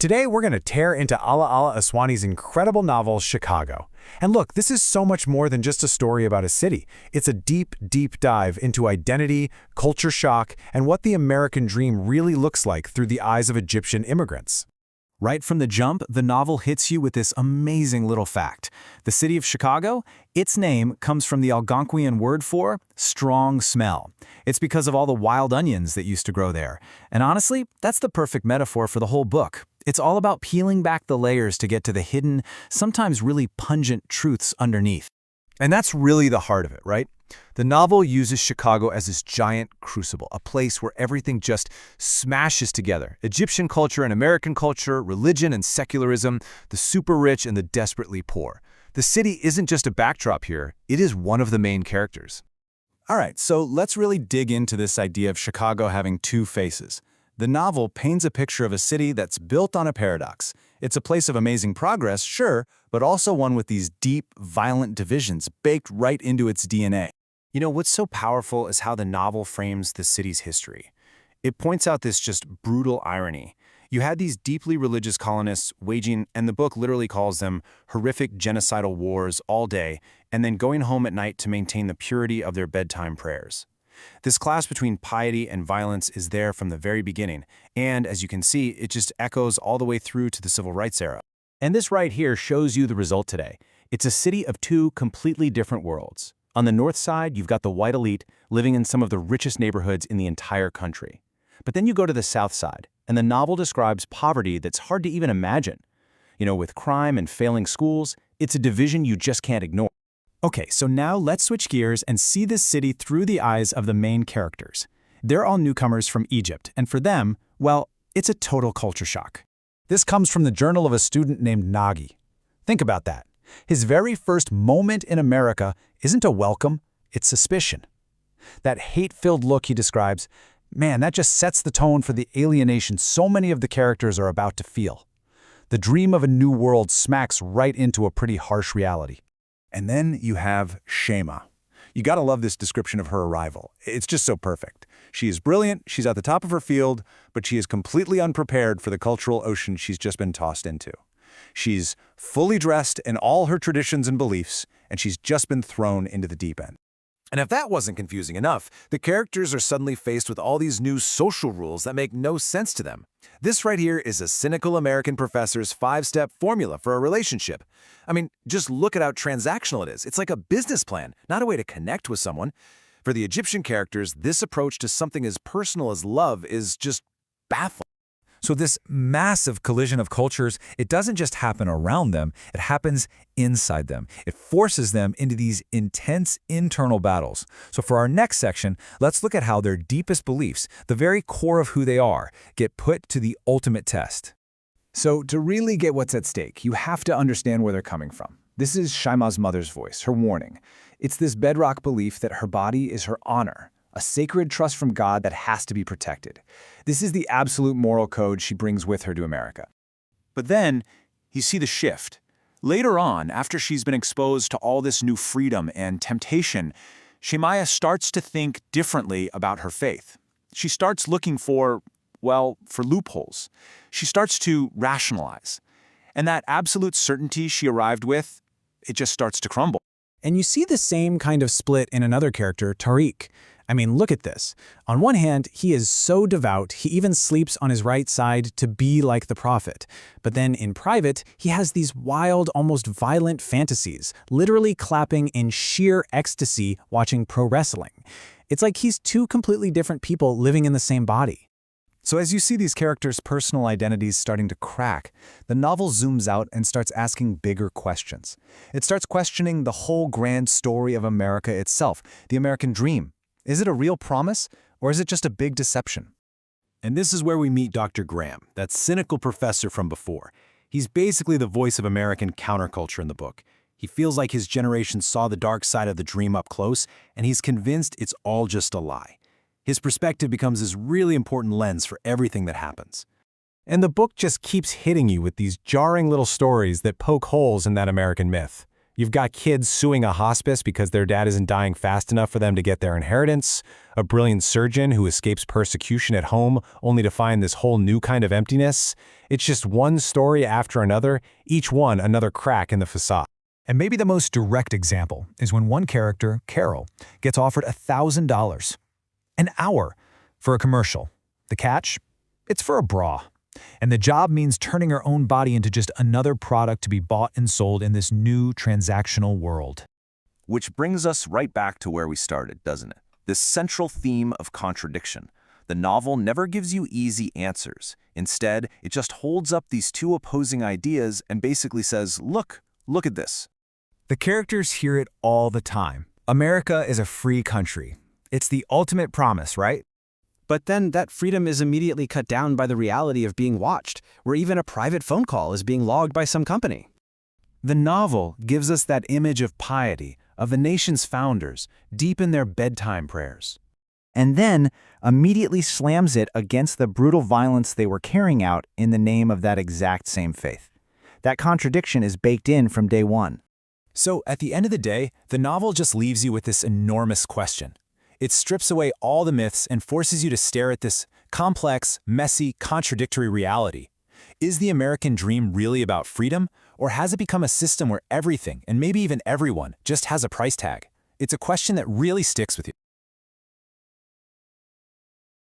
Today, we're going to tear into Alaa Aswany's incredible novel, Chicago. And look, this is so much more than just a story about a city. It's a deep, deep dive into identity, culture shock, and what the American dream really looks like through the eyes of Egyptian immigrants. Right from the jump, the novel hits you with this amazing little fact. The city of Chicago, its name comes from the Algonquian word for strong smell. It's because of all the wild onions that used to grow there. And honestly, that's the perfect metaphor for the whole book. It's all about peeling back the layers to get to the hidden, sometimes really pungent truths underneath. And that's really the heart of it, right? The novel uses Chicago as this giant crucible, a place where everything just smashes together. Egyptian culture and American culture, religion and secularism, the super rich and the desperately poor. The city isn't just a backdrop here, it is one of the main characters. All right, so let's really dig into this idea of Chicago having two faces. The novel paints a picture of a city that's built on a paradox. It's a place of amazing progress, sure, but also one with these deep, violent divisions baked right into its DNA. You know, what's so powerful is how the novel frames the city's history. It points out this just brutal irony. You had these deeply religious colonists waging, and the book literally calls them, horrific genocidal wars all day, and then going home at night to maintain the purity of their bedtime prayers. This clash between piety and violence is there from the very beginning, and as you can see, it just echoes all the way through to the civil rights era. And this right here shows you the result today. It's a city of two completely different worlds. On the north side, you've got the white elite living in some of the richest neighborhoods in the entire country. But then you go to the south side, and the novel describes poverty that's hard to even imagine. You know, with crime and failing schools, it's a division you just can't ignore. Okay, so now let's switch gears and see this city through the eyes of the main characters. They're all newcomers from Egypt, and for them, well, it's a total culture shock. This comes from the journal of a student named Nagi. Think about that. His very first moment in America isn't a welcome, it's suspicion. That hate-filled look he describes, man, that just sets the tone for the alienation so many of the characters are about to feel. The dream of a new world smacks right into a pretty harsh reality. And then you have Shema. You gotta love this description of her arrival. It's just so perfect. She is brilliant, she's at the top of her field, but she is completely unprepared for the cultural ocean she's just been tossed into. She's fully dressed in all her traditions and beliefs, and she's just been thrown into the deep end. And if that wasn't confusing enough, the characters are suddenly faced with all these new social rules that make no sense to them. This right here is a cynical American professor's 5-step formula for a relationship. I mean, just look at how transactional it is. It's like a business plan, not a way to connect with someone. For the Egyptian characters, this approach to something as personal as love is just baffling. So this massive collision of cultures, it doesn't just happen around them, it happens inside them. It forces them into these intense internal battles. So for our next section, let's look at how their deepest beliefs, the very core of who they are, get put to the ultimate test. So to really get what's at stake, you have to understand where they're coming from. This is Shaima's mother's voice, her warning. It's this bedrock belief that her body is her honor, a sacred trust from God that has to be protected. This is the absolute moral code she brings with her to America. But then, you see the shift. Later on, after she's been exposed to all this new freedom and temptation, Shemaiah starts to think differently about her faith. She starts looking for loopholes. She starts to rationalize. And that absolute certainty she arrived with, it just starts to crumble. And you see the same kind of split in another character, Tariq. I mean, look at this. On one hand, he is so devout, he even sleeps on his right side to be like the prophet. But then in private, he has these wild, almost violent fantasies, literally clapping in sheer ecstasy watching pro wrestling. It's like he's two completely different people living in the same body. So as you see these characters' personal identities starting to crack, the novel zooms out and starts asking bigger questions. It starts questioning the whole grand story of America itself, the American dream. Is it a real promise, or is it just a big deception? And this is where we meet Dr. Graham, that cynical professor from before. He's basically the voice of American counterculture in the book. He feels like his generation saw the dark side of the dream up close, and he's convinced it's all just a lie. His perspective becomes this really important lens for everything that happens. And the book just keeps hitting you with these jarring little stories that poke holes in that American myth. You've got kids suing a hospice because their dad isn't dying fast enough for them to get their inheritance, a brilliant surgeon who escapes persecution at home only to find this whole new kind of emptiness. It's just one story after another, each one another crack in the facade. And maybe the most direct example is when one character, Carol, gets offered $1,000, an hour, for a commercial. The catch? It's for a bra. And the job means turning her own body into just another product to be bought and sold in this new transactional world. Which brings us right back to where we started, doesn't it? This central theme of contradiction. The novel never gives you easy answers. Instead, it just holds up these two opposing ideas and basically says, look at this. The characters hear it all the time. America is a free country. It's the ultimate promise, right? But then that freedom is immediately cut down by the reality of being watched, where even a private phone call is being logged by some company. The novel gives us that image of piety, of the nation's founders, deep in their bedtime prayers. And then immediately slams it against the brutal violence they were carrying out in the name of that exact same faith. That contradiction is baked in from day one. So at the end of the day, the novel just leaves you with this enormous question. It strips away all the myths and forces you to stare at this complex, messy, contradictory reality. Is the American dream really about freedom, or has it become a system where everything, and maybe even everyone, just has a price tag? It's a question that really sticks with you.